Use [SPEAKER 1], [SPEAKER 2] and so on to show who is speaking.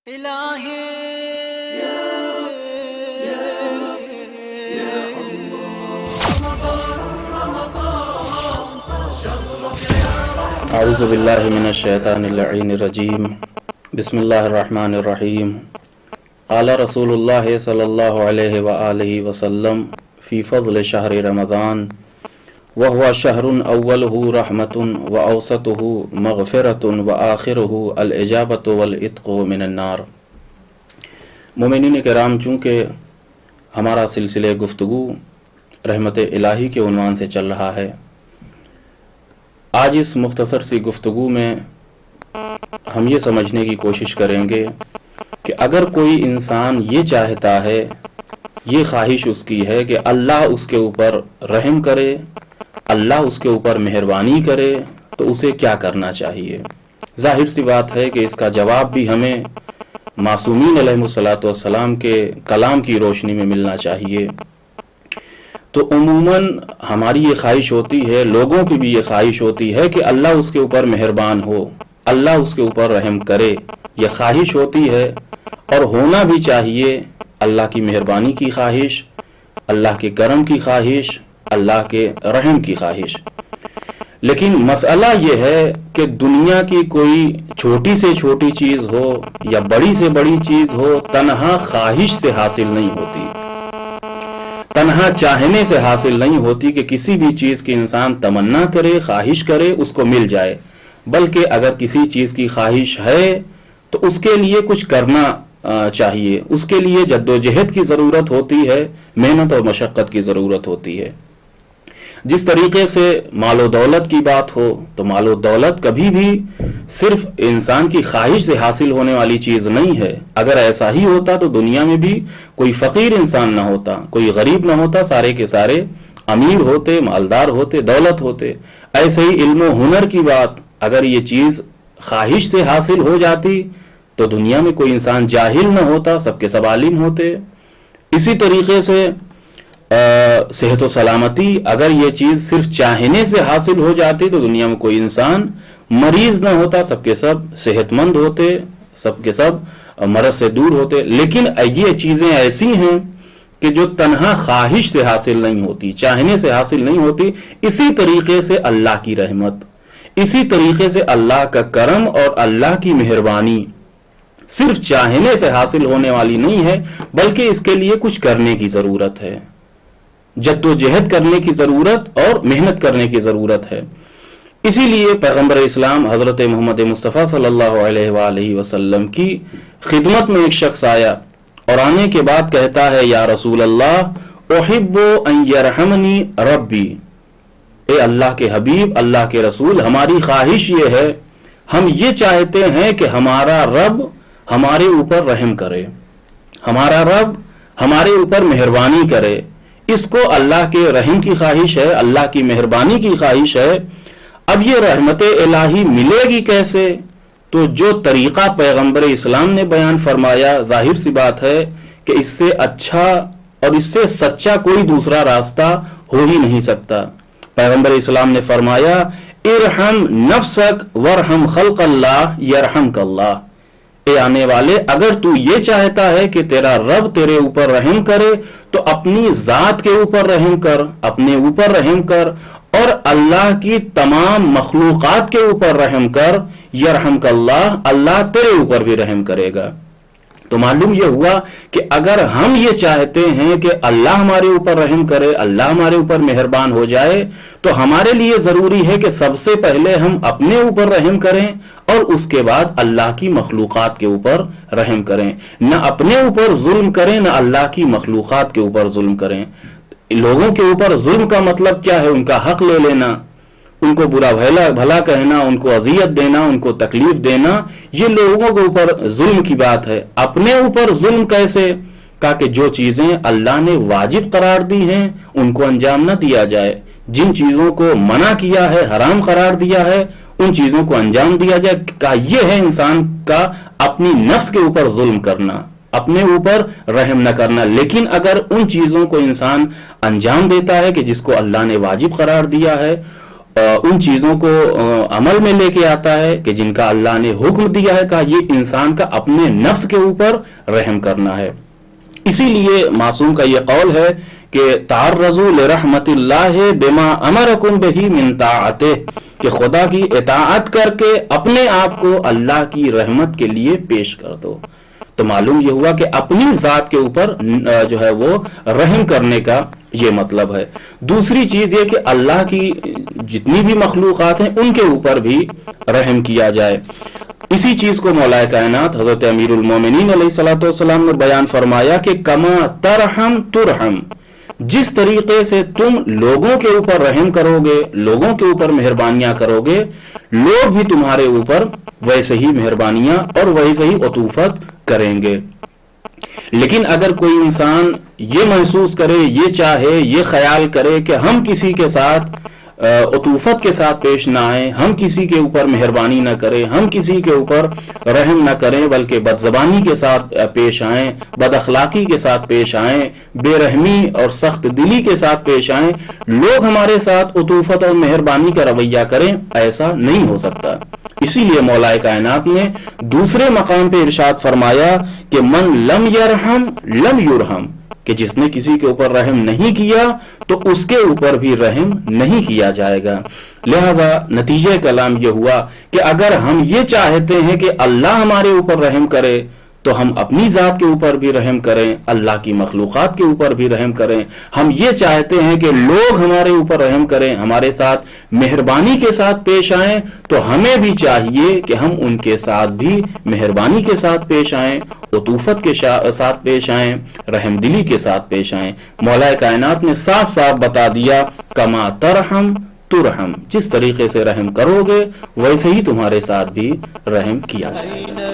[SPEAKER 1] الہی
[SPEAKER 2] اعوذ باللہ من الشیطان اللعین الرجیم بسم اللہ الرحمن الرحیم قال رسول اللہ صلی اللہ علیہ وآلہ وسلم فی فضل شہر رمضان وهو شہر اولہ رحمت واوسطہ مغفرۃ وآخرہ الاجابۃ والعتق من النار۔ مومنین کرام، چونکہ ہمارا سلسلہ گفتگو رحمت الہی کے عنوان سے چل رہا ہے، آج اس مختصر سی گفتگو میں ہم یہ سمجھنے کی کوشش کریں گے کہ اگر کوئی انسان یہ چاہتا ہے، یہ خواہش اس کی ہے کہ اللہ اس کے اوپر رحم کرے، اللہ اس کے اوپر مہربانی کرے، تو اسے کیا کرنا چاہیے؟ ظاہر سی بات ہے کہ اس کا جواب بھی ہمیں معصومین علیہ الصلوۃ والسلام کے کلام کی روشنی میں ملنا چاہیے۔ تو عموماً ہماری یہ خواہش ہوتی ہے، لوگوں کی بھی یہ خواہش ہوتی ہے کہ اللہ اس کے اوپر مہربان ہو، اللہ اس کے اوپر رحم کرے، یہ خواہش ہوتی ہے اور ہونا بھی چاہیے۔ اللہ کی مہربانی کی خواہش، اللہ کے کرم کی خواہش، اللہ کے رحم کی خواہش۔ لیکن مسئلہ یہ ہے کہ دنیا کی کوئی چھوٹی سے چھوٹی چیز ہو یا بڑی سے بڑی چیز ہو، تنہا خواہش سے حاصل نہیں ہوتی، تنہا چاہنے سے حاصل نہیں ہوتی کہ کسی بھی چیز کی انسان تمنا کرے، خواہش کرے، اس کو مل جائے، بلکہ اگر کسی چیز کی خواہش ہے تو اس کے لیے کچھ کرنا چاہیے، اس کے لیے جدوجہد کی ضرورت ہوتی ہے، محنت اور مشقت کی ضرورت ہوتی ہے۔ جس طریقے سے مال و دولت کی بات ہو تو مال و دولت کبھی بھی صرف انسان کی خواہش سے حاصل ہونے والی چیز نہیں ہے۔ اگر ایسا ہی ہوتا تو دنیا میں بھی کوئی فقیر انسان نہ ہوتا، کوئی غریب نہ ہوتا، سارے کے سارے امیر ہوتے، مالدار ہوتے، دولت ہوتے۔ ایسے ہی علم و ہنر کی بات، اگر یہ چیز خواہش سے حاصل ہو جاتی تو دنیا میں کوئی انسان جاہل نہ ہوتا، سب کے سب عالم ہوتے۔ اسی طریقے سے صحت و سلامتی، اگر یہ چیز صرف چاہنے سے حاصل ہو جاتی تو دنیا میں کوئی انسان مریض نہ ہوتا، سب کے سب صحت مند ہوتے، سب کے سب مرض سے دور ہوتے۔ لیکن یہ چیزیں ایسی ہیں کہ جو تنہا خواہش سے حاصل نہیں ہوتی، چاہنے سے حاصل نہیں ہوتی۔ اسی طریقے سے اللہ کی رحمت، اسی طریقے سے اللہ کا کرم اور اللہ کی مہربانی صرف چاہنے سے حاصل ہونے والی نہیں ہے، بلکہ اس کے لیے کچھ کرنے کی ضرورت ہے، جدوجہد کرنے کی ضرورت اور محنت کرنے کی ضرورت ہے۔ اسی لیے پیغمبر اسلام حضرت محمد مصطفیٰ صلی اللہ علیہ وآلہ وسلم کی خدمت میں ایک شخص آیا اور آنے کے بعد کہتا ہے، یا رسول اللہ احب ان یرحمنی ربی، اے اللہ کے حبیب، اللہ کے رسول، ہماری خواہش یہ ہے، ہم یہ چاہتے ہیں کہ ہمارا رب ہمارے اوپر رحم کرے، ہمارا رب ہمارے اوپر مہربانی کرے۔ اس کو اللہ کے رحم کی خواہش ہے، اللہ کی مہربانی کی خواہش ہے۔ اب یہ رحمت الہی ملے گی کیسے؟ تو جو طریقہ پیغمبر اسلام نے بیان فرمایا، ظاہر سی بات ہے کہ اس سے اچھا اور اس سے سچا کوئی دوسرا راستہ ہو ہی نہیں سکتا۔ پیغمبر اسلام نے فرمایا، ارحم نفسک ورحم خلق اللہ یرحمک اللہ۔ اے آنے والے، اگر تو یہ چاہتا ہے کہ تیرا رب تیرے اوپر رحم کرے تو اپنی ذات کے اوپر رحم کر، اپنے اوپر رحم کر اور اللہ کی تمام مخلوقات کے اوپر رحم کر، یرحمک اللہ، اللہ تیرے اوپر بھی رحم کرے گا۔ تو معلوم یہ ہوا کہ اگر ہم یہ چاہتے ہیں کہ اللہ ہمارے اوپر رحم کرے، اللہ ہمارے اوپر مہربان ہو جائے، تو ہمارے لیے ضروری ہے کہ سب سے پہلے ہم اپنے اوپر رحم کریں اور اس کے بعد اللہ کی مخلوقات کے اوپر رحم کریں۔ نہ اپنے اوپر ظلم کریں، نہ اللہ کی مخلوقات کے اوپر ظلم کریں۔ لوگوں کے اوپر ظلم کا مطلب کیا ہے؟ ان کا حق لے لینا، ان کو برا بھلا کہنا، ان کو اذیت دینا، ان کو تکلیف دینا، یہ لوگوں کے اوپر ظلم کی بات ہے۔ اپنے اوپر ظلم کیسے؟ کہ جو چیزیں اللہ نے واجب قرار دی ہیں ان کو انجام نہ دیا جائے، جن چیزوں کو منع کیا ہے، حرام قرار دیا ہے، ان چیزوں کو انجام دیا جائے۔ کہ یہ ہے انسان کا اپنی نفس کے اوپر ظلم کرنا، اپنے اوپر رحم نہ کرنا۔ لیکن اگر ان چیزوں کو انسان انجام دیتا ہے کہ جس کو اللہ نے واجب قرار دیا ہے، ان چیزوں کو عمل میں لے کے آتا ہے کہ جن کا اللہ نے حکم دیا ہے کہ یہ انسان کا اپنے نفس کے اوپر رحم کرنا ہے۔ اسی لیے معصوم کا یہ قول ہے کہ تعرضوا لرحمت اللہ بما امرکم بہ من طاعتہ، کہ خدا کی اطاعت کر کے اپنے آپ کو اللہ کی رحمت کے لیے پیش کر دو۔ تو معلوم یہ ہوا کہ اپنی ذات کے اوپر جو ہے وہ رحم کرنے کا یہ مطلب ہے۔ دوسری چیز یہ کہ اللہ کی جتنی بھی مخلوقات ہیں ان کے اوپر بھی رحم کیا جائے۔ اسی چیز کو مولا کائنات حضرت امیر المومنین علیہ الصلوۃ والسلام نے بیان فرمایا کہ کما ترحم ترحم، جس طریقے سے تم لوگوں کے اوپر رحم کرو گے، لوگوں کے اوپر مہربانیاں کرو گے، لوگ بھی تمہارے اوپر ویسے ہی مہربانیاں اور ویسے ہی عطوفت کریں گے۔ لیکن اگر کوئی انسان یہ محسوس کرے، یہ چاہے، یہ خیال کرے کہ ہم کسی کے ساتھ عطوفت کے ساتھ پیش نہ آئیں، ہم کسی کے اوپر مہربانی نہ کریں، ہم کسی کے اوپر رحم نہ کریں، بلکہ بد زبانی کے ساتھ پیش آئیں، بد اخلاقی کے ساتھ پیش آئیں، بے رحمی اور سخت دلی کے ساتھ پیش آئیں، لوگ ہمارے ساتھ عطوفت اور مہربانی کا رویہ کریں، ایسا نہیں ہو سکتا۔ اسی لیے مولا کائنات نے دوسرے مقام پہ ارشاد فرمایا کہ من لم یرحم لم یرحم، کہ جس نے کسی کے اوپر رحم نہیں کیا تو اس کے اوپر بھی رحم نہیں کیا جائے گا۔ لہذا نتیجہ کلام یہ ہوا کہ اگر ہم یہ چاہتے ہیں کہ اللہ ہمارے اوپر رحم کرے تو ہم اپنی ذات کے اوپر بھی رحم کریں، اللہ کی مخلوقات کے اوپر بھی رحم کریں۔ ہم یہ چاہتے ہیں کہ لوگ ہمارے اوپر رحم کریں، ہمارے ساتھ مہربانی کے ساتھ پیش آئیں، تو ہمیں بھی چاہیے کہ ہم ان کے ساتھ بھی مہربانی کے ساتھ پیش آئیں، عطوفت کے ساتھ پیش آئیں، رحم دلی کے ساتھ پیش آئیں۔ مولا کائنات نے صاف صاف بتا دیا کما ترحم ترحم، جس طریقے سے رحم کرو گے ویسے ہی تمہارے ساتھ بھی رحم کیا جائے گا۔